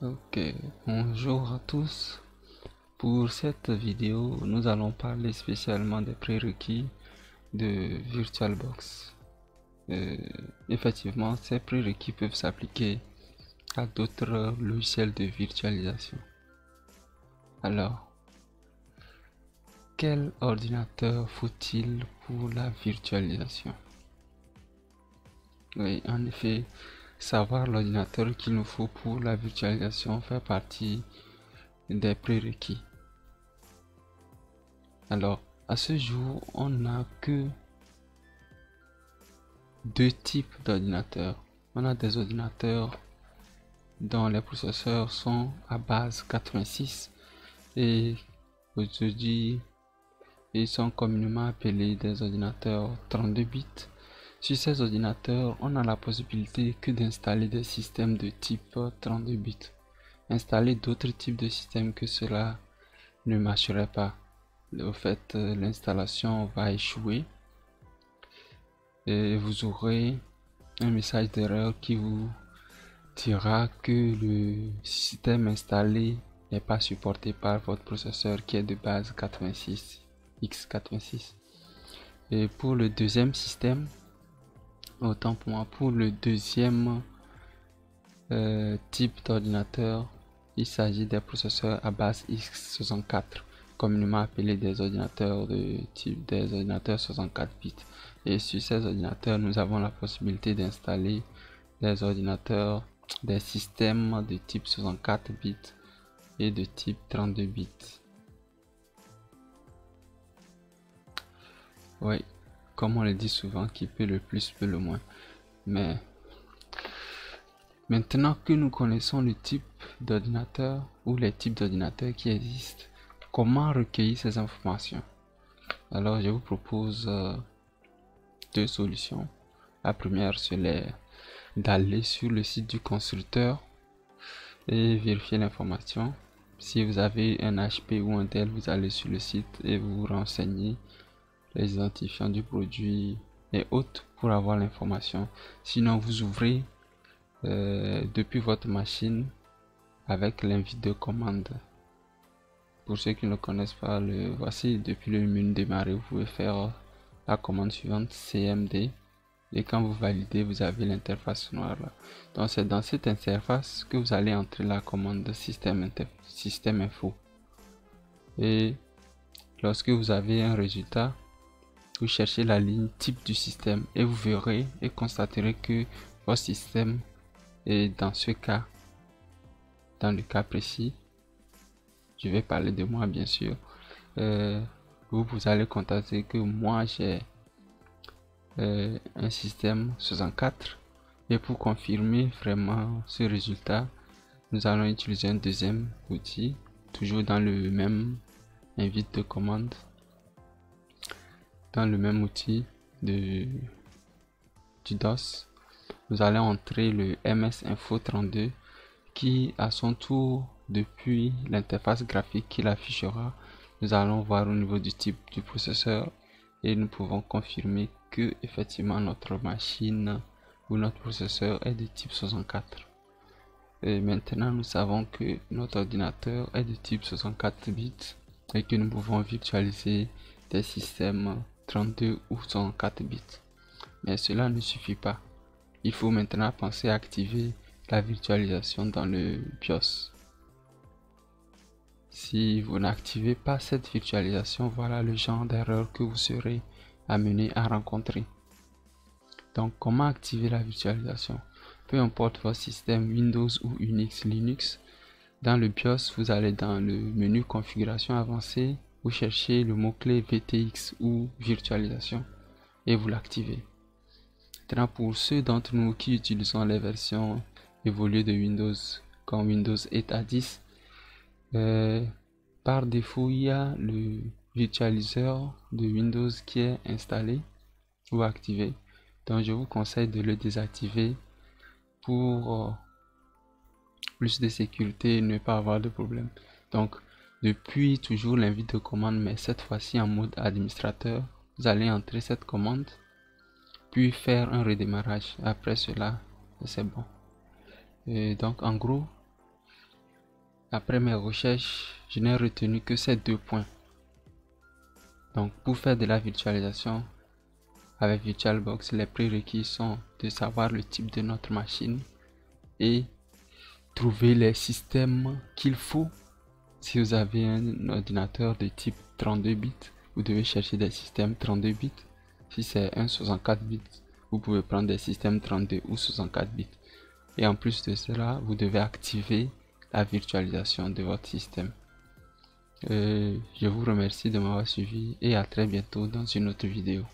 Ok, bonjour à tous. Pour cette vidéo, nous allons parler spécialement des prérequis de VirtualBox. Euh, Effectivement, ces prérequis peuvent s'appliquer à d'autres logiciels de virtualisation. Alors, quel ordinateur faut-il pour la virtualisation? Oui, en effet, savoir l'ordinateur qu'il nous faut pour la virtualisation fait partie des prérequis. Alors, à ce jour, on n'a que deux types d'ordinateurs. On a des ordinateurs dont les processeurs sont à base 86 et aujourd'hui ils sont communément appelés des ordinateurs 32 bits. Sur ces ordinateurs, on a la possibilité que d'installer des systèmes de type 32 bits. Installer d'autres types de systèmes que cela ne marcherait pas. Au fait, l'installation va échouer et vous aurez un message d'erreur qui vous dira que le système installé n'est pas supporté par votre processeur qui est de base 86 x86. Et pour le deuxième système, autant pour moi, pour le deuxième type d'ordinateur, il s'agit des processeurs à base x64, communément appelés des ordinateurs de type des ordinateurs 64 bits. Et sur ces ordinateurs, nous avons la possibilité d'installer des ordinateurs, des systèmes de type 64 bits et de type 32 bits. Oui, comme on le dit souvent, qui peut le plus peut le moins. Mais maintenant que nous connaissons le type d'ordinateur ou les types d'ordinateurs qui existent, comment recueillir ces informations? Alors, je vous propose deux solutions. La première, c'est d'aller sur le site du constructeur et vérifier l'information. Si vous avez un HP ou un Dell, vous allez sur le site et vous renseignez les identifiants du produit et autres pour avoir l'information. Sinon, vous ouvrez depuis votre machine avec l'invite de commande. Pour ceux qui ne connaissent pas, voici depuis le menu démarrer, vous pouvez faire la commande suivante CMD et quand vous validez, vous avez l'interface noire là. Donc c'est dans cette interface que vous allez entrer la commande système info et lorsque vous avez un résultat, vous cherchez la ligne type du système et vous verrez et constaterez que votre système est dans ce cas, dans le cas précis, je vais parler de moi bien sûr, vous allez constater que moi j'ai un système 64 et pour confirmer vraiment ce résultat, nous allons utiliser un deuxième outil, toujours dans le même invite de commande, dans le même outil du DOS. Nous allons entrer le MS Info 32 qui à son tour, depuis l'interface graphique qu'il affichera, nous allons voir au niveau du type du processeur et nous pouvons confirmer que effectivement notre machine ou notre processeur est de type 64. Et maintenant nous savons que notre ordinateur est de type 64 bits et que nous pouvons virtualiser des systèmes 32 ou 64 bits. Mais cela ne suffit pas. Il faut maintenant penser à activer la virtualisation dans le BIOS. Si vous n'activez pas cette virtualisation, voilà le genre d'erreur que vous serez amené à rencontrer. Donc, comment activer la virtualisation? Peu importe votre système Windows ou Unix, Linux, dans le BIOS, vous allez dans le menu configuration avancée, vous cherchez le mot-clé VTX ou virtualisation et vous l'activez. Maintenant, pour ceux d'entre nous qui utilisons les versions évoluées de Windows, comme Windows 8 à 10, par défaut, il y a le virtualiseur de Windows qui est installé ou activé. Donc, je vous conseille de le désactiver pour plus de sécurité et ne pas avoir de problème. Donc, depuis toujours l'invite de commande, mais cette fois-ci en mode administrateur, vous allez entrer cette commande, puis faire un redémarrage. Après cela, c'est bon. Et donc, en gros, après mes recherches, je n'ai retenu que ces 2 points. Donc pour faire de la virtualisation avec VirtualBox, les prérequis sont de savoir le type de notre machine et trouver les systèmes qu'il faut. Si vous avez un ordinateur de type 32 bits, vous devez chercher des systèmes 32 bits. Si c'est un 64 bits, vous pouvez prendre des systèmes 32 ou 64 bits. Et en plus de cela, vous devez activer la virtualisation de votre système. Je vous remercie de m'avoir suivi et à très bientôt dans une autre vidéo.